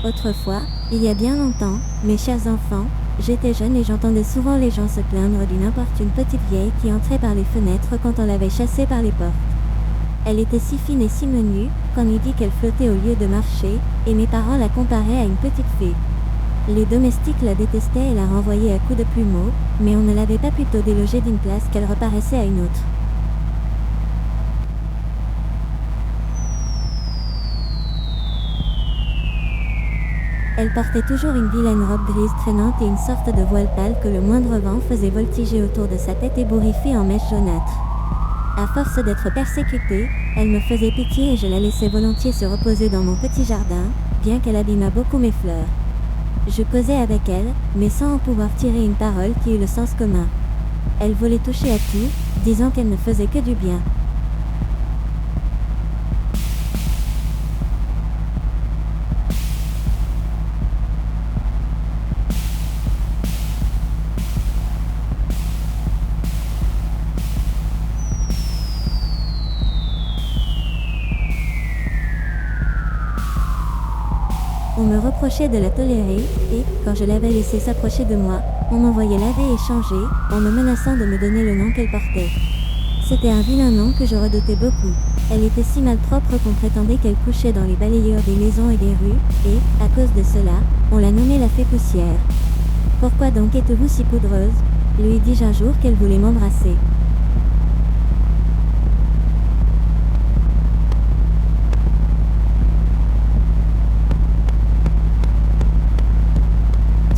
Autrefois, il y a bien longtemps, mes chers enfants, j'étais jeune et j'entendais souvent les gens se plaindre d'une importune petite vieille qui entrait par les fenêtres quand on l'avait chassée par les portes. Elle était si fine et si menue, qu'on eût dit qu'elle flottait au lieu de marcher, et mes parents la comparaient à une petite fée. Les domestiques la détestaient et la renvoyaient à coups de plumeau, mais on ne l'avait pas plutôt délogée d'une place qu'elle reparaissait à une autre. Elle portait toujours une vilaine robe grise traînante et une sorte de voile pâle que le moindre vent faisait voltiger autour de sa tête ébouriffée en mèches jaunâtres. À force d'être persécutée, elle me faisait pitié et je la laissais volontiers se reposer dans mon petit jardin, bien qu'elle abîmât beaucoup mes fleurs. Je causais avec elle, mais sans en pouvoir tirer une parole qui eût le sens commun. Elle voulait toucher à tout, disant qu'elle ne faisait que du bien. On me reprochait de la tolérer, et, quand je l'avais laissée s'approcher de moi, on m'envoyait laver et changer, en me menaçant de me donner le nom qu'elle portait. C'était un vilain nom que je redoutais beaucoup. Elle était si malpropre qu'on prétendait qu'elle couchait dans les balayures des maisons et des rues, et, à cause de cela, on la nommait la fée poussière. « Pourquoi donc êtes-vous si poudreuse ?» lui dis-je un jour qu'elle voulait m'embrasser.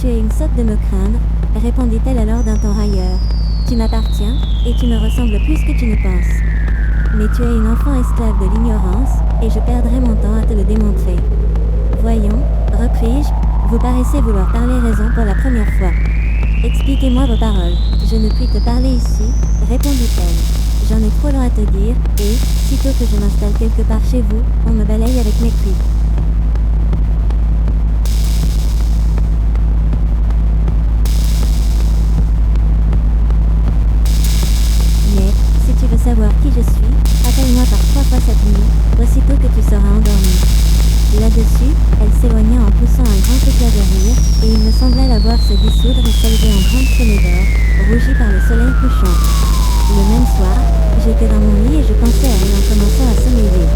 Tu es une sotte de me craindre, répondit-elle alors d'un ton railleur. Tu m'appartiens, et tu me ressembles plus que tu ne penses. Mais tu es une enfant esclave de l'ignorance, et je perdrai mon temps à te le démontrer. Voyons, repris-je, vous paraissez vouloir parler raison pour la première fois. Expliquez-moi vos paroles. Je ne puis te parler ici, répondit-elle. J'en ai trop long à te dire, et, sitôt que je m'installe quelque part chez vous, on me balaye avec mépris. Si tu veux savoir qui je suis, appelle-moi par 3 fois cette nuit, aussitôt que tu seras endormi. Là-dessus, elle s'éloigna en poussant un grand éclat de rire, et il me sembla la voir se dissoudre et s'élever en grande traînée d'or, rougie par le soleil couchant. Le même soir, j'étais dans mon lit et je pensais à elle en commençant à sommeiller.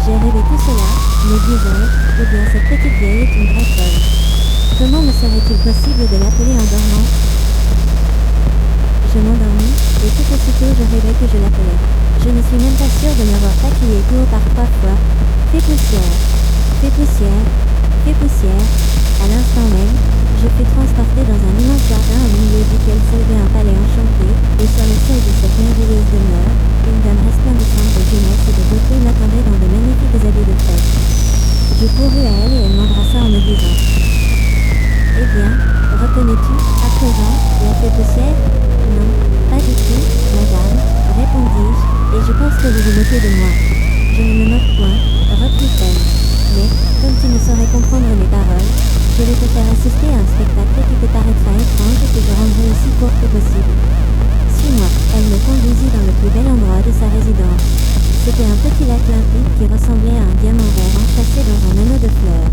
J'ai rêvé tout cela, me disais-je, ou bien cette petite vieille est une vraie folle. Comment me serait-il possible de l'appeler en dormant ? Je m'endormis, et tout aussitôt je rêvais que je l'appelais. Je ne suis même pas sûre de n'avoir pas crié tout haut par 3 fois. Fée poussière, fée poussière, fée poussière. À l'instant même, je fus transportée dans un immense jardin au milieu duquel s'élevait un palais enchanté, et sur le seuil de cette merveilleuse demeure, une dame resplendissante de jeunesse et de beauté m'attendait dans de magnifiques habits de fête. Je courus à elle et elle m'embrassa en me disant: Eh bien, reconnais-tu, à présent, la fée poussière ? Non, pas du tout, madame, répondis-je, et je pense que vous vous moquez de moi. Je ne me moque point, reprit-elle. Mais, comme tu ne saurais comprendre mes paroles, je vais te faire assister à un spectacle qui te paraîtra étrange et que je rendrai aussi court que possible. Suis-moi. Elle me conduisit dans le plus bel endroit de sa résidence. C'était un petit lac limpide qui ressemblait à un diamant vert enchâssé dans un anneau de fleurs.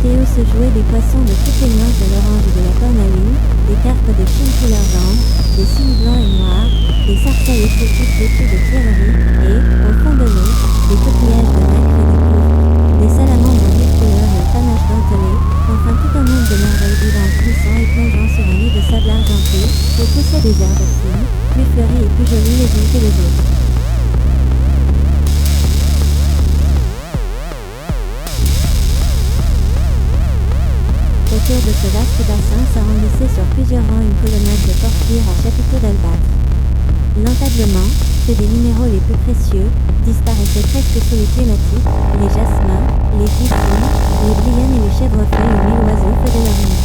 Théo se jouait des poissons de toutes les nuances de l'orange et de la cornaline, des carpes de Chine couleur d'ambre, des cygnes blancs et noirs, des sarcelles exotiques vêtues de pierreries, et, au fond de l'eau, des coquillages de nacre et de pourpre, des salamandres en vive couleur et au panache dentelé, enfin tout un monde de merveilles vivantes glissant et plongeant sur un lit de sable argenté, où poussaient des herbes fines, plus fleuries et plus jolies les unes que les autres. Autour de ce vaste bassin s'arrondissait sur plusieurs rangs une colonnade de porphyre à chapiteaux d'albâtre. L'entablement, fait des minéraux les plus précieux, disparaissait presque sous les clématites, les jasmins, les gypsums, les bryennes et les chèvrefeuilles où mille oiseaux faisaient leur nid.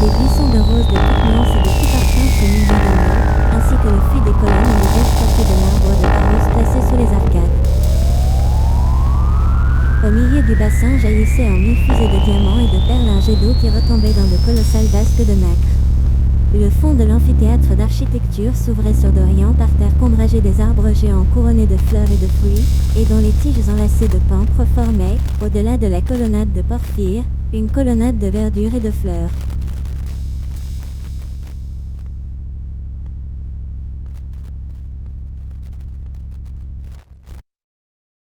Des buissons de roses de toutes nuances et de tout parfum se murmuraient dans l'eau, ainsi que le fût des colonnes et les vaches tapées de marbre de Taurus placés sous les arcades. Au milieu du bassin jaillissaient en mille fusées de diamants et de perles un jet d'eau qui retombait dans de colossales vasques de nacre. Le fond de l'amphithéâtre d'architecture s'ouvrait sur d'Orient parterres qu'ombrageaient des arbres géants couronnés de fleurs et de fruits, et dont les tiges enlacées de pampres formaient, au-delà de la colonnade de porphyre, une colonnade de verdure et de fleurs.